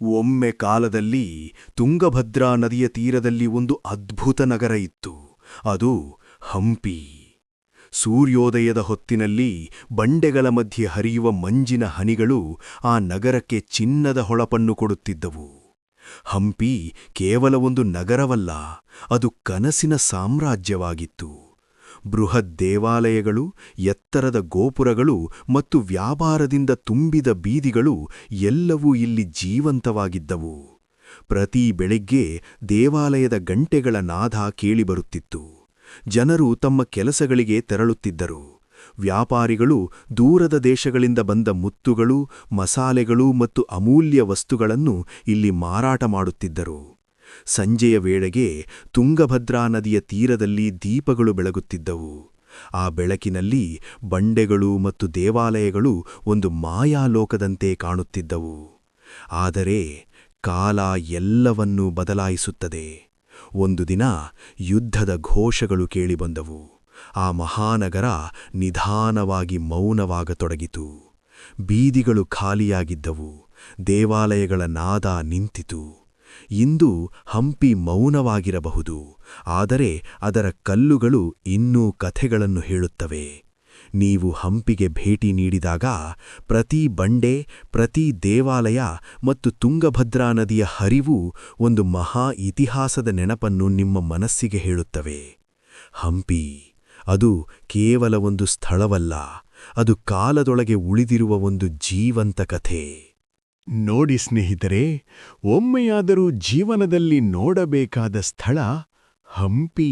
ಒಮ್ಮೆ ಕಾಲದಲ್ಲಿ ತುಂಗಭದ್ರಾ ನದಿಯ ತೀರದಲ್ಲಿ ಒಂದು ಅದ್ಭುತ ನಗರ ಇತ್ತು. ಅದು ಹಂಪಿ. ಸೂರ್ಯೋದಯದ ಹೊತ್ತಿನಲ್ಲಿ ಬಂಡೆಗಳ ಮಧ್ಯೆ ಹರಿಯುವ ಮಂಜಿನ ಹನಿಗಳು ಆ ನಗರಕ್ಕೆ ಚಿನ್ನದ ಹೊಳಪನ್ನು ಕೊಡುತ್ತಿದ್ದವು. ಹಂಪಿ ಕೇವಲ ಒಂದು ನಗರವಲ್ಲ, ಅದು ಕನಸಿನ ಸಾಮ್ರಾಜ್ಯವಾಗಿತ್ತು. ಬೃಹತ್ ದೇವಾಲಯಗಳು, ಎತ್ತರದ ಗೋಪುರಗಳು ಮತ್ತು ವ್ಯಾಪಾರದಿಂದ ತುಂಬಿದ ಬೀದಿಗಳು ಎಲ್ಲವೂ ಇಲ್ಲಿ ಜೀವಂತವಾಗಿದ್ದವು. ಪ್ರತಿ ಬೆಳಿಗ್ಗೆ ದೇವಾಲಯದ ಗಂಟೆಗಳ ನಾದ ಕೇಳಿಬರುತ್ತಿತ್ತು. ಜನರು ತಮ್ಮ ಕೆಲಸಗಳಿಗೆ ತೆರಳುತ್ತಿದ್ದರು. ವ್ಯಾಪಾರಿಗಳು ದೂರದ ದೇಶಗಳಿಂದ ಬಂದ ಮುತ್ತುಗಳು, ಮಸಾಲೆಗಳು ಮತ್ತು ಅಮೂಲ್ಯ ವಸ್ತುಗಳನ್ನು ಇಲ್ಲಿ ಮಾರಾಟ ಮಾಡುತ್ತಿದ್ದರು. ಸಂಜೆಯ ವೇಳೆಗೆ ತುಂಗಭದ್ರಾ ನದಿಯ ತೀರದಲ್ಲಿ ದೀಪಗಳು ಬೆಳಗುತ್ತಿದ್ದವು. ಆ ಬೆಳಕಿನಲ್ಲಿ ಬಂಡೆಗಳು ಮತ್ತು ದೇವಾಲಯಗಳು ಒಂದು ಮಾಯಾಲೋಕದಂತೆ ಕಾಣುತ್ತಿದ್ದವು. ಆದರೆ ಕಾಲ ಎಲ್ಲವನ್ನೂ ಬದಲಾಯಿಸುತ್ತದೆ. ಒಂದು ದಿನ ಯುದ್ಧದ ಘೋಷಗಳು ಕೇಳಿಬಂದವು. ಆ ಮಹಾನಗರ ನಿಧಾನವಾಗಿ ಮೌನವಾಗತೊಡಗಿತು. ಬೀದಿಗಳು ಖಾಲಿಯಾಗಿದ್ದವು. ದೇವಾಲಯಗಳ ನಾದ ನಿಂತಿತು. ಇಂದು ಹಂಪಿ ಮೌನವಾಗಿರಬಹುದು, ಆದರೆ ಅದರ ಕಲ್ಲುಗಳು ಇನ್ನೂ ಕಥೆಗಳನ್ನು ಹೇಳುತ್ತವೆ. ನೀವು ಹಂಪಿಗೆ ಭೇಟಿ ನೀಡಿದಾಗ ಪ್ರತಿ ಬಂಡೆ, ಪ್ರತಿ ದೇವಾಲಯ ಮತ್ತು ತುಂಗಭದ್ರಾ ನದಿಯ ಹರಿವು ಒಂದು ಮಹಾ ಇತಿಹಾಸದ ನೆನಪನ್ನು ನಿಮ್ಮ ಮನಸ್ಸಿಗೆ ಹೇಳುತ್ತವೆ. ಹಂಪಿ ಅದು ಕೇವಲ ಒಂದು ಸ್ಥಳವಲ್ಲ, ಅದು ಕಾಲದೊಳಗೆ ಉಳಿದಿರುವ ಒಂದು ಜೀವಂತ ಕಥೆ. ನೋಡಿ ಸ್ನೇಹಿತರೆ, ಒಮ್ಮೆಯಾದರೂ ಜೀವನದಲ್ಲಿ ನೋಡಬೇಕಾದ ಸ್ಥಳ ಹಂಪಿ.